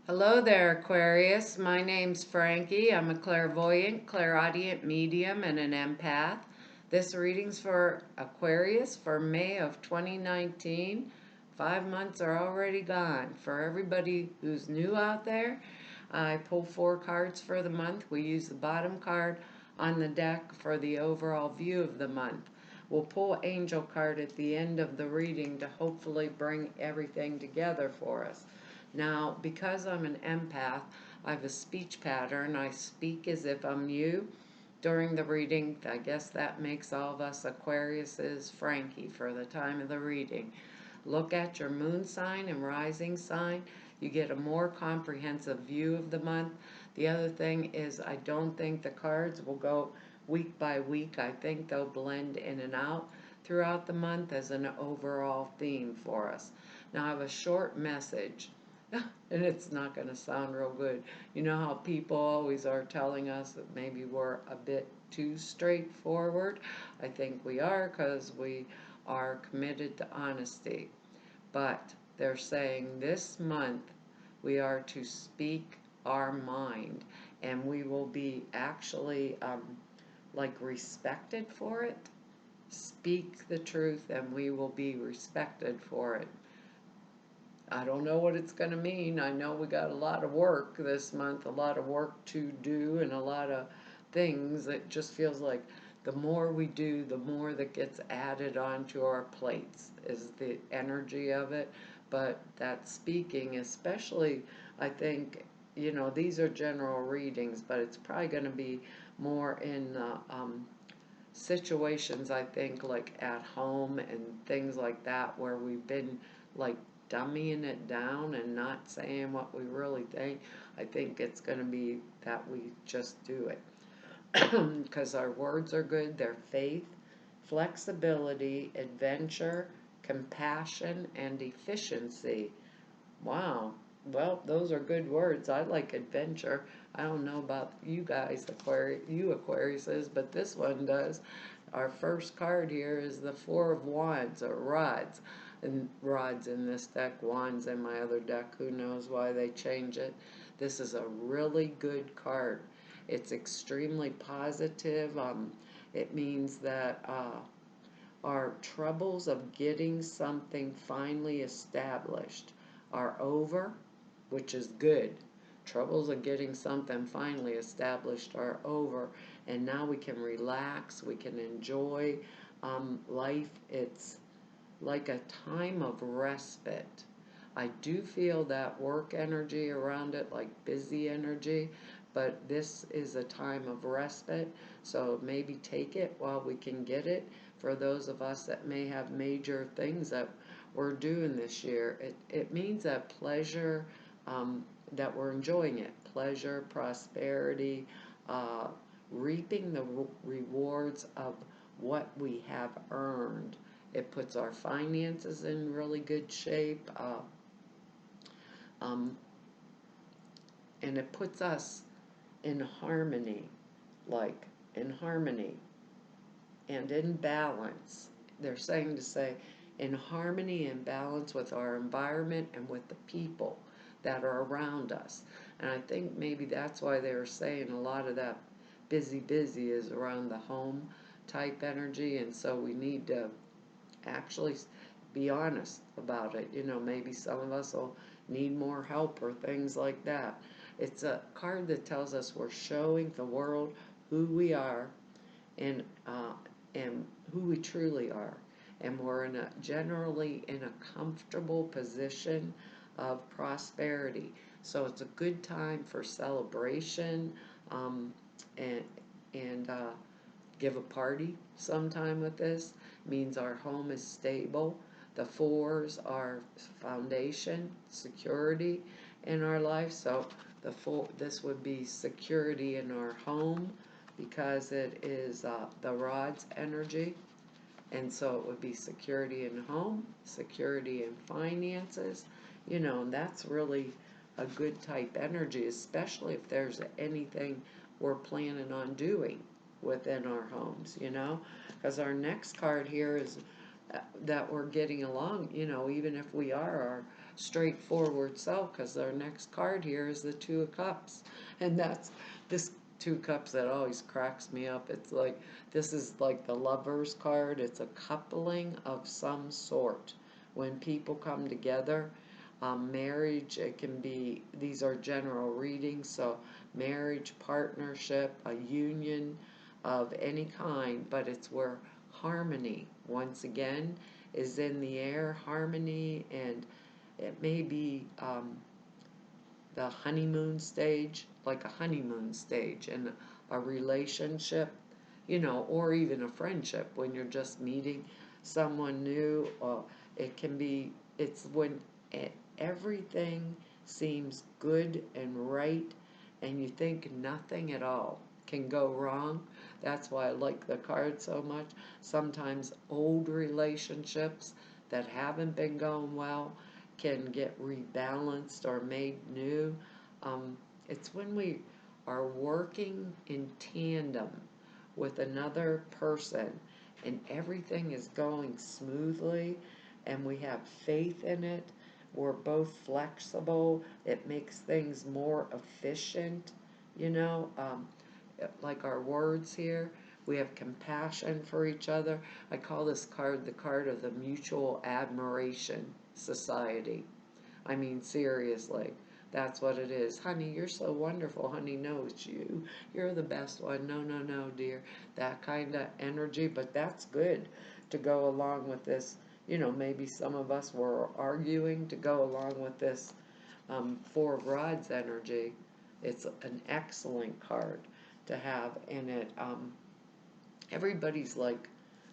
Hello there, Aquarius. My name's Frankie. I'm a clairvoyant, clairaudient medium, and an empath. This reading's for Aquarius for May of 2019. 5 months are already gone. For everybody who's new out there, I pull 4 cards for the month. We use the bottom card on the deck for the overall view of the month. We'll pull Angel card at the end of the reading to hopefully bring everything together for us. Now, because I'm an empath, I have a speech pattern. I speak as if I'm you during the reading. I guess that makes all of us Aquariuses Frankie for the time of the reading. Look at your moon sign and rising sign. You get a more comprehensive view of the month. The other thing is I don't think the cards will go week by week. I think they'll blend in and out throughout the month as an overall theme for us. Now I have a short message. And it's not going to sound real good. You know how people always are telling us that maybe we're a bit too straightforward? I think we are because we are committed to honesty. But they're saying this month we are to speak our mind and we will be actually like respected for it. Speak the truth and we will be respected for it. I don't know what it's going to mean. I know we got a lot of work this month, a lot of work to do, and a lot of things. It just feels like the more we do, the more that gets added onto our plates, is the energy of it. But that speaking, especially, I think, these are general readings, but it's probably going to be more in situations, I think, like at home and things like that, where we've been like dummying it down and not saying what we really think. I think it's going to be that we just do it because our words are good. They're faith, flexibility, adventure, compassion, and efficiency. Wow. Well, those are good words. I like adventure. I don't know about you guys, you Aquariuses, but this one does. Our first card here is the Four of Wands, or rods. And rods in this deck, wands in my other deck. Who knows why they change it? This is a really good card. It's extremely positive. It means that our troubles of getting something finally established are over, which is good. Troubles of getting something finally established are over, and now we can relax, we can enjoy life. It's like a time of respite. I do feel that work energy around it, like busy energy, but this is a time of respite, so maybe take it while we can get it. For those of us that may have major things that we're doing this year, it means that pleasure, that we're enjoying it. Pleasure, prosperity, uh, reaping the rewards of what we have earned. It puts our finances in really good shape, um, and it puts us in harmony, like in harmony and in balance. They're saying to say in harmony and balance with our environment and with the people that are around us. And I think maybe that's why they were saying a lot of that busy is around the home type energy, and so we need to actually be honest about it. Maybe some of us will need more help or things like that. It's a card that tells us we're showing the world who we are and and who we truly are, and we're generally in a comfortable position of prosperity. So it's a good time for celebration, um, and and give a party sometime with this. Means our home is stable. The fours are foundation, security in our life. So this would be security in our home because it is the rod's energy. And so it would be security in home, security in finances, and that's really a good type energy, especially if there's anything we're planning on doing within our homes. Because our next card here is that we're getting along, even if we are our straightforward self, because our next card here is the Two of Cups. And that's this Two Cups that always cracks me up. It's like, this is like the Lover's card. It's a coupling of some sort. When people come together, marriage, it can be, these are general readings, so marriage, partnership, a union of any kind, but it's where harmony, once again, is in the air, harmony, and it may be the honeymoon stage, like a honeymoon stage in a relationship, or even a friendship when you're just meeting someone new. It can be, it's when everything seems good and right and you think nothing at all can go wrong. That's why I like the card so much. Sometimes old relationships that haven't been going well can get rebalanced or made new. It's when we are working in tandem with another person and everything is going smoothly and we have faith in it. We're both flexible. It makes things more efficient, you know. Like our words here, we have compassion for each other. I call this card the card of the Mutual Admiration Society. I mean, seriously, that's what it is. Honey, you're so wonderful. Honey, no, it's you. You're the best one. No, no, no, dear. That kind of energy, but that's good to go along with this. Maybe some of us were arguing to go along with this Four of Rods energy. It's an excellent card to have, and everybody's like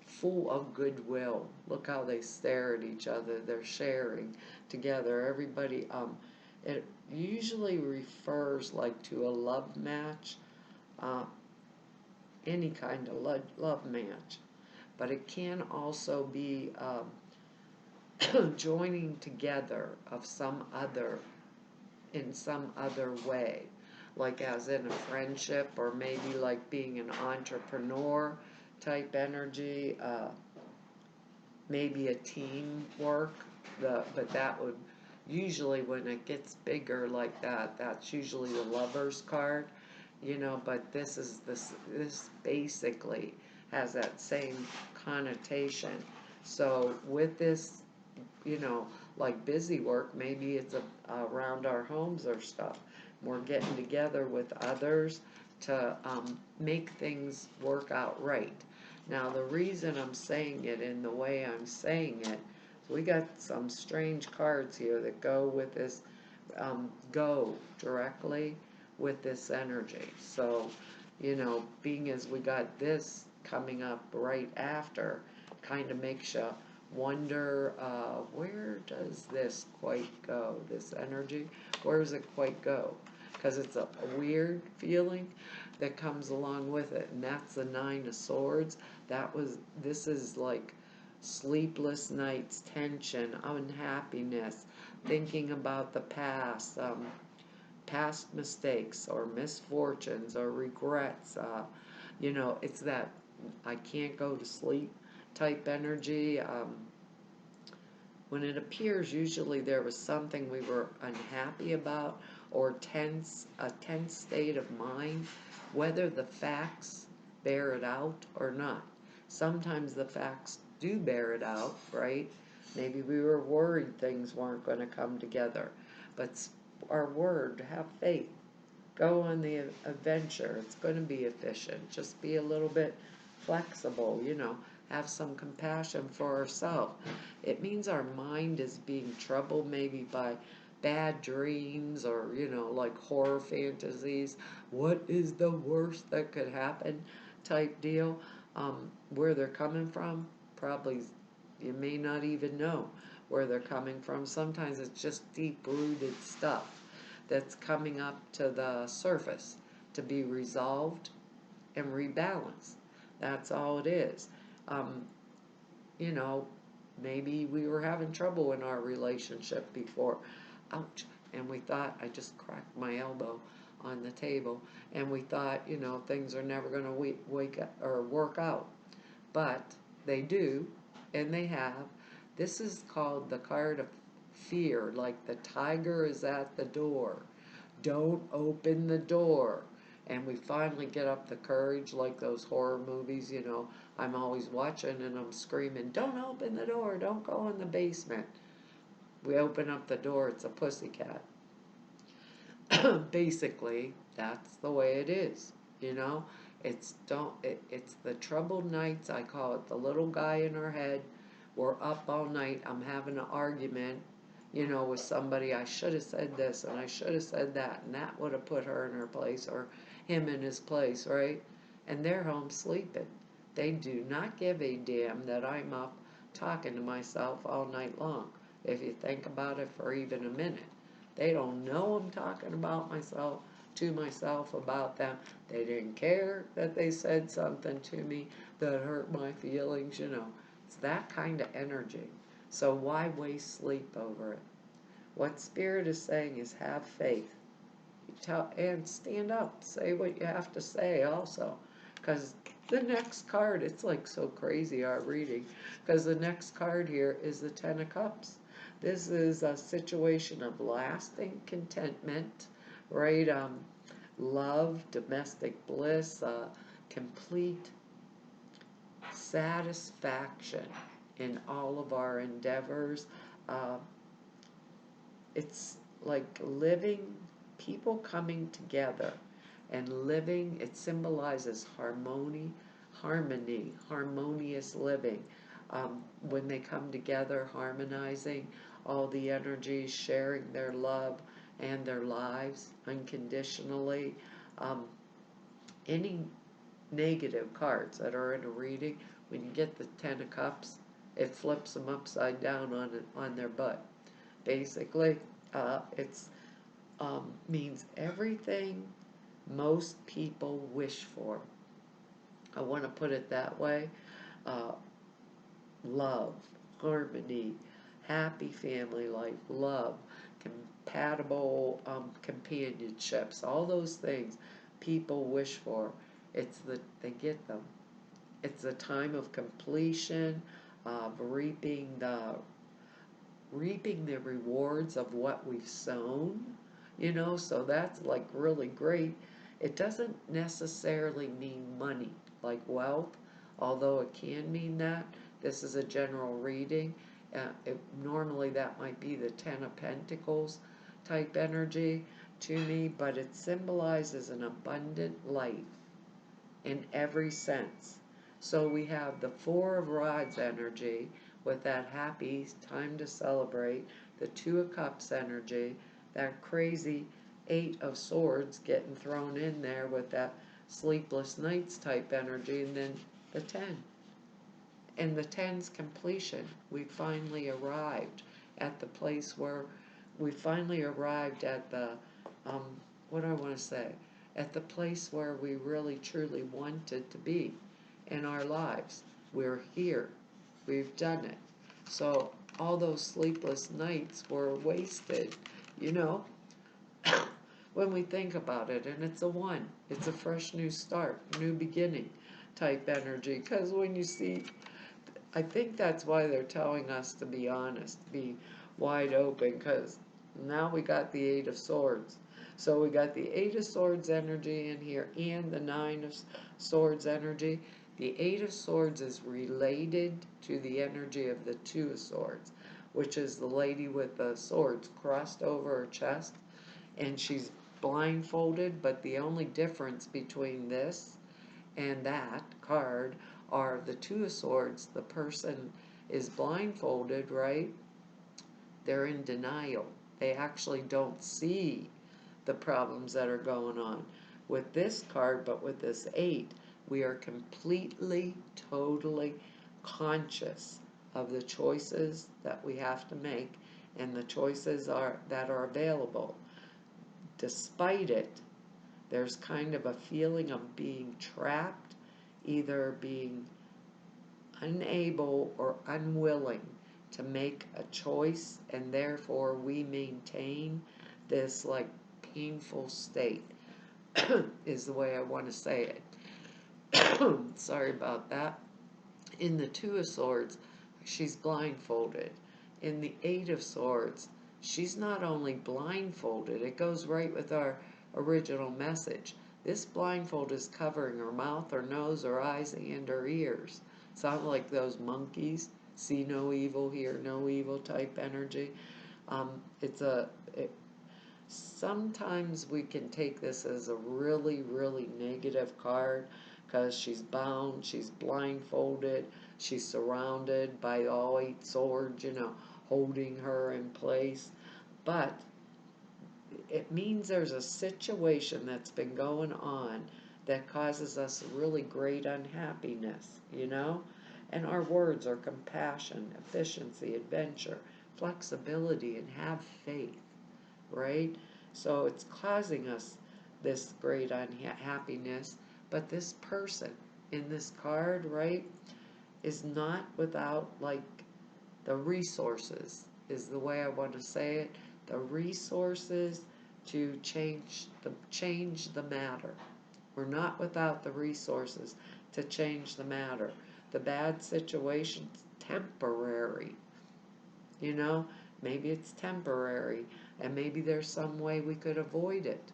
full of goodwill. Look how they stare at each other. They're sharing together. Everybody, it usually refers like to a love match, any kind of love match, but it can also be joining together of in some other way, like as in a friendship, or maybe like being an entrepreneur type energy, maybe a teamwork. But that would usually, when it gets bigger like that, that's usually the Lover's card, But this basically has that same connotation. So with this, like busy work, maybe it's around our homes or stuff. We're getting together with others to make things work out right. Now, the reason I'm saying it in the way I'm saying it, we got some strange cards here that go with this, go directly with this energy. So, being as we got this coming up right after, kind of makes you wonder, where does this quite go, this energy? Where does it quite go? Because it's a weird feeling that comes along with it, and that's the Nine of Swords. This is like sleepless nights, tension, unhappiness, thinking about the past, past mistakes or misfortunes or regrets. It's that I can't go to sleep type energy. When it appears, usually there was something we were unhappy about or a tense state of mind, whether the facts bear it out or not. Sometimes the facts do bear it out, right? Maybe we were worried things weren't going to come together, but our word, have faith. Go on the adventure. It's going to be efficient. Just be a little bit flexible, have some compassion for ourselves. It means our mind is being troubled maybe by bad dreams or, like horror fantasies. What is the worst that could happen type deal. Where they're coming from, probably you may not even know where they're coming from. Sometimes it's just deep-rooted stuff that's coming up to the surface to be resolved and rebalanced. That's all it is. Um, Maybe we were having trouble in our relationship before. Ouch. And we thought, I just cracked my elbow on the table, and we thought, things are never going to wake up or work out. But they do, and they have. This is called the card of fear, like the tiger is at the door. Don't open the door. And we finally get up the courage, like those horror movies, I'm always watching and I'm screaming, don't open the door, don't go in the basement. We open up the door, it's a pussycat. Basically, that's the way it is, you know. It's the troubled nights. I call it the little guy in our head. We're up all night. I'm having an argument, with somebody. I should have said this and I should have said that, and that would have put her in her place or him in his place, right? And they're home sleeping. They do not give a damn that I'm up talking to myself all night long. If you think about it for even a minute, they don't know I'm talking about myself, to myself, about them. They didn't care that they said something to me that hurt my feelings, It's that kind of energy. So why waste sleep over it? What Spirit is saying is have faith. And stand up, say what you have to say also. Because the next card, it's like so crazy our reading, because the next card here is the Ten of Cups. This is a situation of lasting contentment, right? Love, domestic bliss, complete satisfaction in all of our endeavors. Uh, it's like living, people coming together and living. It symbolizes harmony, harmonious living. When they come together, harmonizing all the energies, sharing their love and their lives unconditionally. Um, any negative cards that are in a reading, when you get the Ten of Cups, it flips them upside down on their butt. Basically, it's means everything most people wish for. I want to put it that way. Uh, Love, harmony, happy family life, love, compatible companionships, all those things people wish for. They get them. It's a time of completion, of reaping the rewards of what we've sown, so that's like really great. It doesn't necessarily mean money, like wealth, although it can mean that. This is a general reading. Normally that might be the Ten of Pentacles type energy to me, but it symbolizes an abundant life in every sense. So we have the Four of Rods energy with that happy time to celebrate, the Two of Cups energy, that crazy Eight of Swords getting thrown in there with that sleepless nights type energy, and then the 10. And the 10's completion. We finally arrived at the place where we finally arrived at the, what do I want to say? At the place where we really truly wanted to be in our lives. We're here. We've done it. So all those sleepless nights were wasted, when we think about it. And it's a 1. It's a fresh new start, new beginning type energy. Because when you see, I think that's why they're telling us to be honest, be wide open, because now we got the Eight of Swords. So we got the Eight of Swords energy in here and the Nine of Swords energy. The Eight of Swords is related to the energy of the Two of Swords, which is the lady with the swords crossed over her chest, and she's blindfolded, but the only difference between this and that card are the Two of Swords. The person is blindfolded, right? They're in denial. They actually don't see the problems that are going on. With this card, but with this 8, we are completely, totally conscious of the choices that we have to make and the choices that are available. Despite it, there's kind of a feeling of being trapped, either being unable or unwilling to make a choice, and therefore we maintain this like painful state is the way I want to say it. Sorry about that. In the Two of Swords, she's blindfolded. in the Eight of Swords, she's not only blindfolded, it goes right with our original message. This blindfold is covering her mouth, her nose, her eyes, and her ears. Sound like those monkeys, see no evil, hear no evil type energy. It's a, it, Sometimes we can take this as a really, really negative card because she's bound, she's blindfolded, she's surrounded by all eight swords, holding her in place. But it means there's a situation that's been going on that causes us really great unhappiness. And our words are compassion, efficiency, adventure, flexibility, and have faith, right? So it's causing us this great unhappiness, but this person in this card, right, is not without, like, the resources, is the way I want to say it, the resources to change the matter. We're not without the resources to change the matter. The bad situation's temporary, you know? Maybe it's temporary, and maybe there's some way we could avoid it,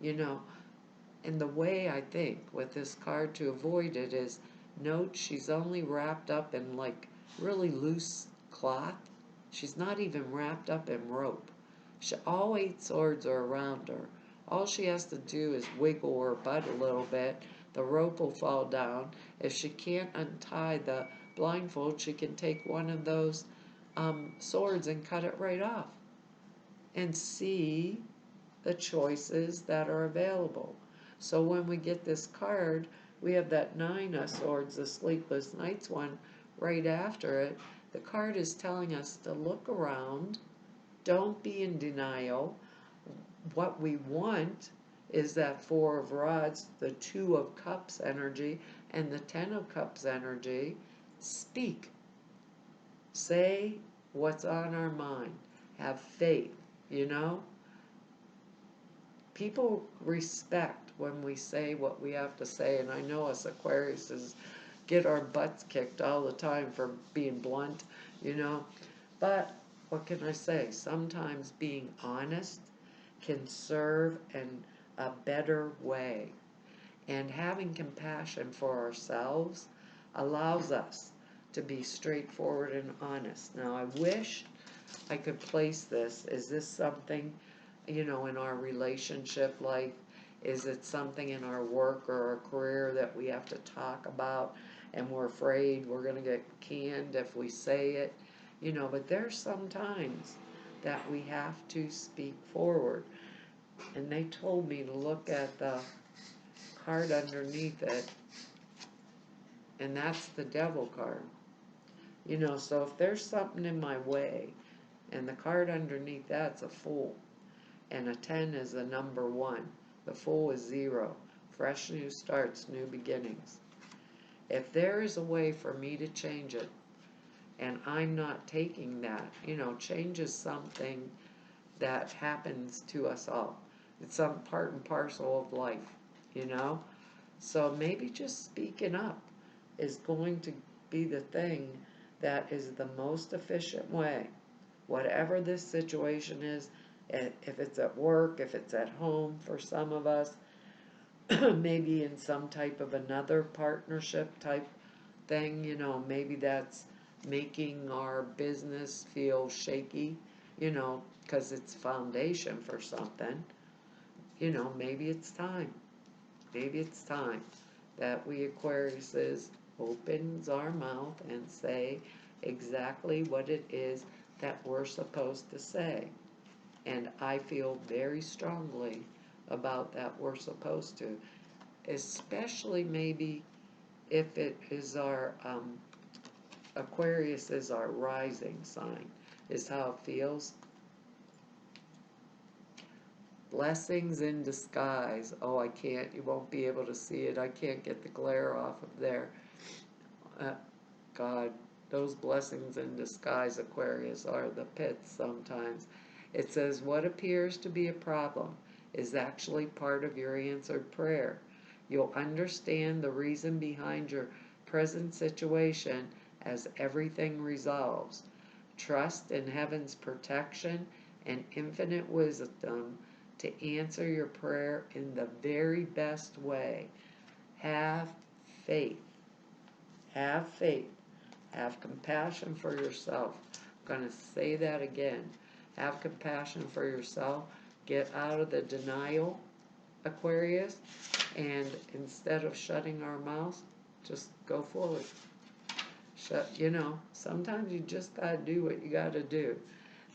you know? And the way I think with this card to avoid it is, note she's only wrapped up in like really loose cloth. She's not even wrapped up in rope. All eight swords are around her. All she has to do is wiggle her butt a little bit. The rope will fall down. If she can't untie the blindfold, she can take one of those swords and cut it right off and see the choices that are available. So when we get this card, we have that Nine of Swords, the Sleepless Nights one, right after it. The card is telling us to look around, don't be in denial. What we want is that Four of Rods, the Two of Cups energy, and the Ten of Cups energy. Speak. Say what's on our mind. Have faith, People respect when we say what we have to say, and I know us Aquariuses get our butts kicked all the time for being blunt, But what can I say? Sometimes being honest can serve in a better way. And having compassion for ourselves allows us to be straightforward and honest. Now, I wish I could place this. Is this something, in our relationship life? Is it something in our work or our career that we have to talk about and we're afraid we're going to get canned if we say it? But there's some times that we have to speak forward. And they told me to look at the card underneath it, and that's the Devil card. So if there's something in my way, and the card underneath that's a Fool, and a 10 is the number 1. The Fool is 0. Fresh new starts, new beginnings. If there is a way for me to change it, and I'm not taking that, change is something that happens to us all. It's some part and parcel of life, So maybe just speaking up is going to be the thing that is the most efficient way. Whatever this situation is, if it's at work, if it's at home for some of us, maybe in some type of another partnership type thing, maybe that's making our business feel shaky, because it's foundation for something. Maybe it's time. Maybe it's time that we Aquariuses opens our mouth and say exactly what it is that we're supposed to say. And I feel very strongly about that we're supposed to, especially maybe if it is our Aquarius is our rising sign, is how it feels. Blessings in disguise. Oh, I can't, you won't be able to see it. I can't get the glare off of there. God, those blessings in disguise, Aquarius, are the pits sometimes. It says, what appears to be a problem is actually part of your answered prayer. You'll understand the reason behind your present situation as everything resolves. Trust in heaven's protection and infinite wisdom to answer your prayer in the very best way. Have faith. Have faith. Have compassion for yourself. I'm going to say that again. Have compassion for yourself. Get out of the denial, Aquarius, and instead of shutting our mouths, just go forward. Sometimes you just gotta do what you gotta do.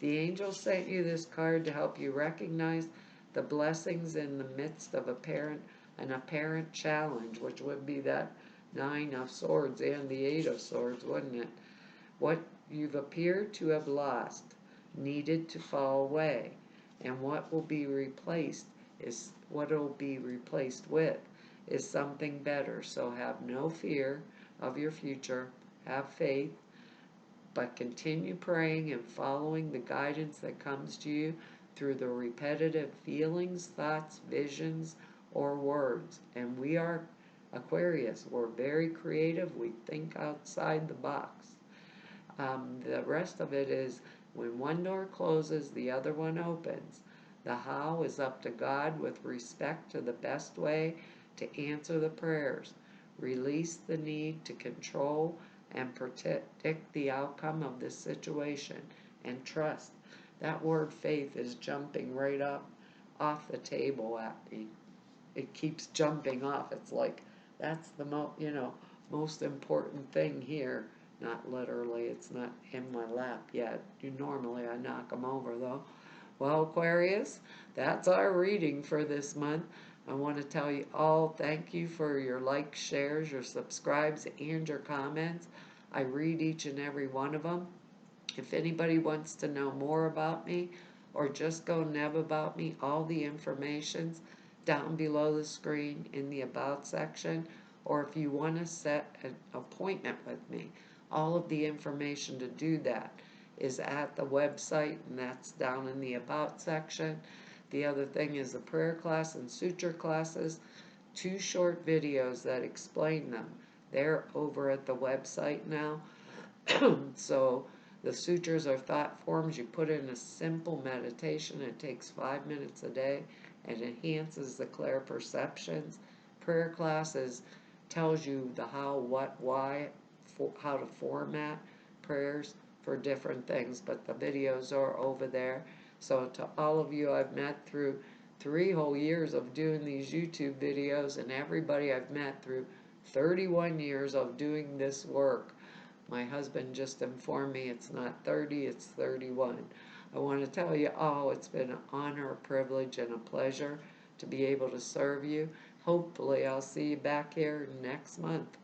The angel sent you this card to help you recognize the blessings in the midst of an apparent challenge, which would be that Nine of Swords and the Eight of Swords, wouldn't it? What you've appeared to have lost needed to fall away, and what it'll be replaced with is something better. So have no fear of your future. Have faith, but continue praying and following the guidance that comes to you through the repetitive feelings, thoughts, visions, or words. And we are Aquarius. We're very creative. We think outside the box. The rest of it is when one door closes, the other one opens. The how is up to God with respect to the best way to answer the prayers. Release the need to control and predict the outcome of this situation, and trust. That word faith is jumping right up off the table at me. It keeps jumping off. It's like that's the most important thing here. Not literally, it's not in my lap yet. Normally I knock them over though. Well, Aquarius, that's our reading for this month. I want to tell you all thank you for your likes, shares, your subscribes, and your comments. I read each and every one of them. If anybody wants to know more about me or just go neb about me, all the information's down below the screen in the About section. Or if you want to set an appointment with me, all of the information to do that is at the website, and that's down in the About section. The other thing is the prayer class and suture classes, 2 short videos that explain them. They're over at the website now. So the sutures are thought forms. You put in a simple meditation. It takes 5 minutes a day and enhances the clear perceptions. Prayer classes tells you the how, what, why, how to format prayers for different things, but the videos are over there. So to all of you I've met through 3 whole years of doing these YouTube videos, and everybody I've met through 31 years of doing this work. My husband just informed me it's not 30, it's 31. I want to tell you all it's been an honor, a privilege, and a pleasure to be able to serve you. Hopefully I'll see you back here next month.